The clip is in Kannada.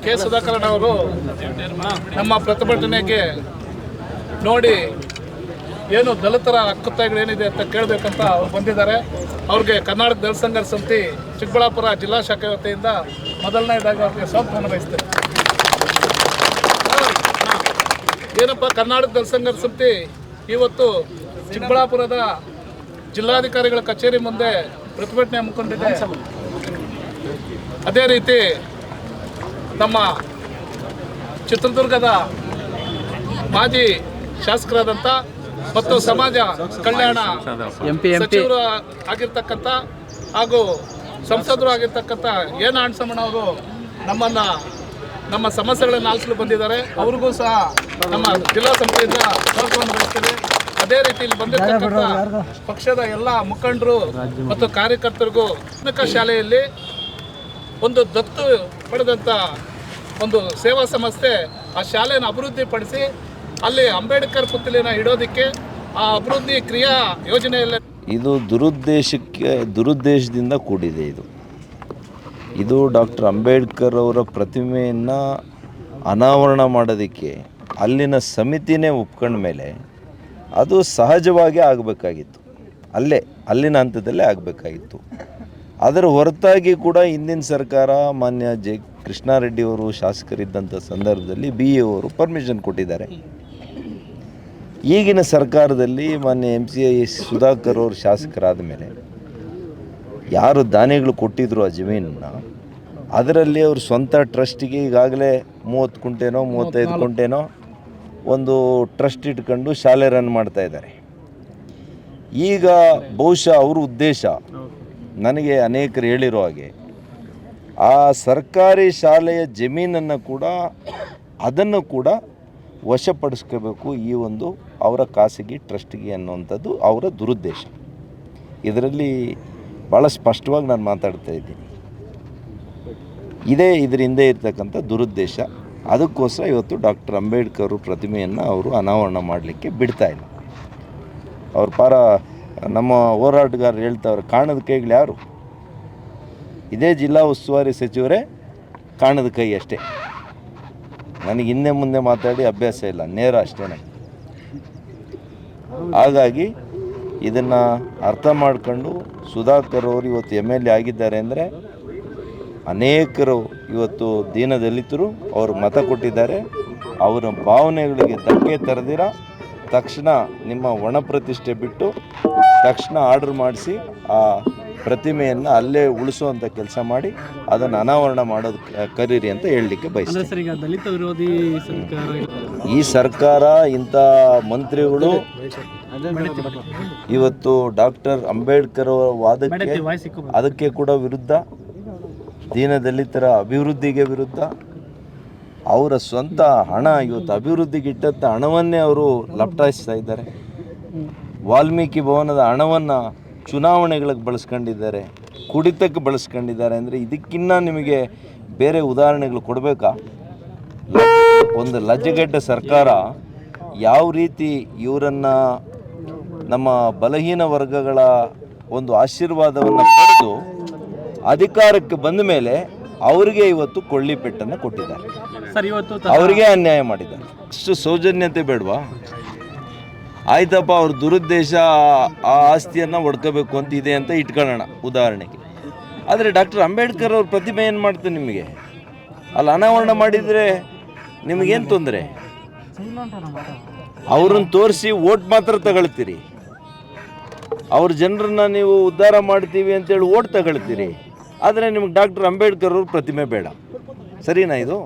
ಕೆ ಸುಧಾಕರನ್ ಅವರು ನಮ್ಮ ಪ್ರತಿಭಟನೆಗೆ ನೋಡಿ ಏನು ದಲಿತರ ಹಕ್ಕುತ್ತಾಯಗಳೇನಿದೆ ಅಂತ ಕೇಳಬೇಕಂತ ಅವ್ರು ಬಂದಿದ್ದಾರೆ. ಅವ್ರಿಗೆ ಕರ್ನಾಟಕ ದಲಿತ ಸಂಘರ್ಷ ಸಮಿತಿ ಚಿಕ್ಕಬಳ್ಳಾಪುರ ಜಿಲ್ಲಾ ಶಾಖೆ ವತಿಯಿಂದ ಮೊದಲನೇದಾಗಿ ಅವ್ರಿಗೆ ಸ್ವಾಗತವನ್ನು ಬಯಸ್ತೇವೆ. ಏನಪ್ಪ, ಕರ್ನಾಟಕ ದಲಿತ ಸಂಘರ್ಷ ಸಮಿತಿ ಇವತ್ತು ಚಿಕ್ಕಬಳ್ಳಾಪುರದ ಜಿಲ್ಲಾಧಿಕಾರಿಗಳ ಕಚೇರಿ ಮುಂದೆ ಪ್ರತಿಭಟನೆ ಹಮ್ಮಿಕೊಂಡಿದೆ. ಅದೇ ರೀತಿ ನಮ್ಮ ಚಿತ್ರದುರ್ಗದ ಮಾಜಿ ಶಾಸಕರಾದಂಥ ಮತ್ತು ಸಮಾಜ ಕಲ್ಯಾಣ ಸಚಿವರು ಆಗಿರ್ತಕ್ಕಂಥ ಹಾಗೂ ಸಂಸದರು ಆಗಿರ್ತಕ್ಕಂಥ ಎನ್ ಅಣ್ಣಸಮ್ಮನವರು ನಮ್ಮ ಸಮಸ್ಯೆಗಳನ್ನು ಆಲಿಸಲು ಬಂದಿದ್ದಾರೆ. ಅವ್ರಿಗೂ ಸಹ ನಮ್ಮ ಜಿಲ್ಲಾ ಸಮಿತಿಯಿಂದ ಸ್ವಾಗತವನ್ನು ಬಯಸ್ತೇವೆ. ಅದೇ ರೀತಿ ಇಲ್ಲಿ ಬಂದಿರತಕ್ಕಂಥ ಪಕ್ಷದ ಎಲ್ಲ ಮುಖಂಡರು ಮತ್ತು ಕಾರ್ಯಕರ್ತರಿಗೂ ಶಾಲೆಯಲ್ಲಿ ಒಂದು ದತ್ತು ಪಡೆದಂಥ ಒಂದು ಸೇವಾ ಸಂಸ್ಥೆ ಆ ಶಾಲೆಯನ್ನು ಅಭಿವೃದ್ಧಿಪಡಿಸಿ ಅಲ್ಲಿ ಅಂಬೇಡ್ಕರ್ ಪುತ್ಥಳಿನ ಇಡೋದಕ್ಕೆ ಆ ಅಭಿವೃದ್ಧಿ ಕ್ರಿಯಾ ಯೋಜನೆಯಲ್ಲಿ ಇದು ದುರುದ್ದೇಶದಿಂದ ಕೂಡಿದೆ. ಇದು ಡಾಕ್ಟರ್ ಅಂಬೇಡ್ಕರ್ ಅವರ ಪ್ರತಿಮೆಯನ್ನು ಅನಾವರಣ ಮಾಡೋದಕ್ಕೆ ಅಲ್ಲಿನ ಸಮಿತಿನೇ ಒಪ್ಕೊಂಡ ಮೇಲೆ ಅದು ಸಹಜವಾಗಿ ಆಗಬೇಕಾಗಿತ್ತು, ಅಲ್ಲಿನ ಹಂತದಲ್ಲೇ ಆಗಬೇಕಾಗಿತ್ತು. ಅದರ ಹೊರತಾಗಿ ಕೂಡ ಹಿಂದಿನ ಸರ್ಕಾರ ಮಾನ್ಯ ಕೃಷ್ಣಾರೆಡ್ಡಿಯವರು ಶಾಸಕರಿದ್ದಂಥ ಸಂದರ್ಭದಲ್ಲಿ BA ಅವರು ಪರ್ಮಿಷನ್ ಕೊಟ್ಟಿದ್ದಾರೆ. ಈಗಿನ ಸರ್ಕಾರದಲ್ಲಿ ಮಾನ್ಯ MCA ಸುಧಾಕರ್ ಅವರು ಶಾಸಕರಾದ ಮೇಲೆ ಯಾರು ದಾನಿಗಳು ಕೊಟ್ಟಿದ್ರು ಆ ಜಮೀನನ್ನು, ಅದರಲ್ಲಿ ಅವರು ಸ್ವಂತ ಟ್ರಸ್ಟಿಗೆ ಈಗಾಗಲೇ 30 ಕುಂಟೆನೋ 35 ಕುಂಟೆನೋ ಒಂದು ಟ್ರಸ್ಟ್ ಇಟ್ಕೊಂಡು ಶಾಲೆ ರನ್ ಮಾಡ್ತಾ ಇದ್ದಾರೆ. ಈಗ ಬಹುಶಃ ಅವ್ರ ಉದ್ದೇಶ ನನಗೆ ಅನೇಕರು ಹೇಳಿರೋ ಹಾಗೆ ಆ ಸರ್ಕಾರಿ ಶಾಲೆಯ ಜಮೀನನ್ನು ಕೂಡ ಅದನ್ನು ಕೂಡ ವಶಪಡಿಸ್ಕೋಬೇಕು ಈ ಒಂದು ಅವರ ಖಾಸಗಿ ಟ್ರಸ್ಟಿಗೆ ಅನ್ನುವಂಥದ್ದು ಅವರ ದುರುದ್ದೇಶ. ಇದರಲ್ಲಿ ಭಾಳ ಸ್ಪಷ್ಟವಾಗಿ ನಾನು ಮಾತಾಡ್ತಾ ಇದ್ದೀನಿ. ಇದರ ಹಿಂದೆ ಇರ್ತಕ್ಕಂಥ ದುರುದ್ದೇಶ. ಅದಕ್ಕೋಸ್ಕರ ಇವತ್ತು ಡಾಕ್ಟರ್ ಅಂಬೇಡ್ಕರ್ ಪ್ರತಿಮೆಯನ್ನು ಅವರು ಅನಾವರಣ ಮಾಡಲಿಕ್ಕೆ ಬಿಡ್ತಾ ಇಲ್ಲ. ಅವ್ರ ನಮ್ಮ ಹೋರಾಟಗಾರರು ಹೇಳ್ತಾವ್ರೆ, ಕಾಣದ ಕೈಗಳು ಯಾರು? ಇದೇ ಜಿಲ್ಲಾ ಉಸ್ತುವಾರಿ ಸಚಿವರೇ ಕಾಣದ ಕೈ ಅಷ್ಟೇ. ನನಗೆ ಹಿಂದೆ ಮುಂದೆ ಮಾತಾಡಿ ಅಭ್ಯಾಸ ಇಲ್ಲ, ನೇರ ಅಷ್ಟೇ. ಹಾಗಾಗಿ ಇದನ್ನು ಅರ್ಥ ಮಾಡ್ಕೊಂಡು ಸುಧಾಕರ್ ಅವರು ಇವತ್ತು MLA ಆಗಿದ್ದಾರೆ ಅಂದರೆ ಅನೇಕರು ಇವತ್ತು ದೀನದಲಿತರು ಅವರು ಮತ ಕೊಟ್ಟಿದ್ದಾರೆ. ಅವರ ಭಾವನೆಗಳಿಗೆ ಧಕ್ಕೆ ತರದಿರ ತಕ್ಷಣ ನಿಮ್ಮ ಒಣ ಪ್ರತಿಷ್ಠೆ ಬಿಟ್ಟು ತಕ್ಷಣ ಆರ್ಡರ್ ಮಾಡಿಸಿ ಆ ಪ್ರತಿಮೆಯನ್ನು ಅಲ್ಲೇ ಉಳಿಸುವಂಥ ಕೆಲಸ ಮಾಡಿ ಅದನ್ನು ಅನಾವರಣ ಮಾಡೋದು ಕರೀರಿ ಅಂತ ಹೇಳಲಿಕ್ಕೆ ಬಯಸ್ತೀನಿ. ಈ ಸರ್ಕಾರ ಇಂಥ ಮಂತ್ರಿಗಳು ಇವತ್ತು ಡಾಕ್ಟರ್ ಅಂಬೇಡ್ಕರ್ ಅವರ ವಾದಕ್ಕೆ ಅದಕ್ಕೆ ಕೂಡ ವಿರುದ್ಧ, ದೀನದಲಿತರ ಅಭಿವೃದ್ಧಿಗೆ ವಿರುದ್ಧ, ಅವರ ಸ್ವಂತ ಹಣ ಇವತ್ತು ಅಭಿವೃದ್ಧಿಗೆ ಇಟ್ಟಂಥ ಹಣವನ್ನೇ ಅವರು ಲಪಟಾಯಿಸ್ತಾ ಇದ್ದಾರೆ. ವಾಲ್ಮೀಕಿ ಭವನದ ಹಣವನ್ನು ಚುನಾವಣೆಗಳಿಗೆ ಬಳಸ್ಕೊಂಡಿದ್ದಾರೆ, ಕುಡಿತಕ್ಕೆ ಬಳಸ್ಕೊಂಡಿದ್ದಾರೆ. ಅಂದರೆ ಇದಕ್ಕಿನ್ನ ನಿಮಗೆ ಬೇರೆ ಉದಾಹರಣೆಗಳು ಕೊಡಬೇಕಾ? ಒಂದು ಲಜ್ಜೆಗೆಡ್ಡ ಸರ್ಕಾರ ಯಾವ ರೀತಿ ಇವರನ್ನು ನಮ್ಮ ಬಲಹೀನ ವರ್ಗಗಳ ಒಂದು ಆಶೀರ್ವಾದವನ್ನು ಪಡೆದು ಅಧಿಕಾರಕ್ಕೆ ಬಂದ ಮೇಲೆ ಅವರಿಗೆ ಇವತ್ತು ಕೊಳ್ಳಿ ಪೆಟ್ಟನ್ನು ಕೊಟ್ಟಿದ್ದಾರೆ, ಅವರಿಗೆ ಅನ್ಯಾಯ ಮಾಡಿದ್ದಾರೆ. ಅಷ್ಟು ಸೌಜನ್ಯತೆ ಬೇಡವಾ? ಆಯ್ತಪ್ಪ, ಅವ್ರ ದುರುದ್ದೇಶ ಆ ಆಸ್ತಿಯನ್ನು ಒಡ್ಕೋಬೇಕು ಅಂತ ಇದೆ ಅಂತ ಇಟ್ಕೊಳ್ಳೋಣ ಉದಾಹರಣೆಗೆ. ಆದರೆ ಡಾಕ್ಟರ್ ಅಂಬೇಡ್ಕರ್ ಅವ್ರ ಪ್ರತಿಮೆ ಏನು ಮಾಡ್ತಾರೆ ನಿಮಗೆ? ಅಲ್ಲಿ ಅನಾವರಣ ಮಾಡಿದರೆ ನಿಮಗೇನು ತೊಂದರೆ? ಅವ್ರನ್ನ ತೋರಿಸಿ ಓಟ್ ಮಾತ್ರ ತಗೊಳ್ತೀರಿ, ಅವ್ರ ಜನರನ್ನ ನೀವು ಉದ್ಧಾರ ಮಾಡ್ತೀವಿ ಅಂತೇಳಿ ಓಟ್ ತಗೊಳ್ತೀರಿ. ಆದರೆ ನಿಮ್ಗೆ ಡಾಕ್ಟರ್ ಅಂಬೇಡ್ಕರ್ ಅವ್ರ ಪ್ರತಿಮೆ ಬೇಡ. ಸರಿನಾ ಇದು?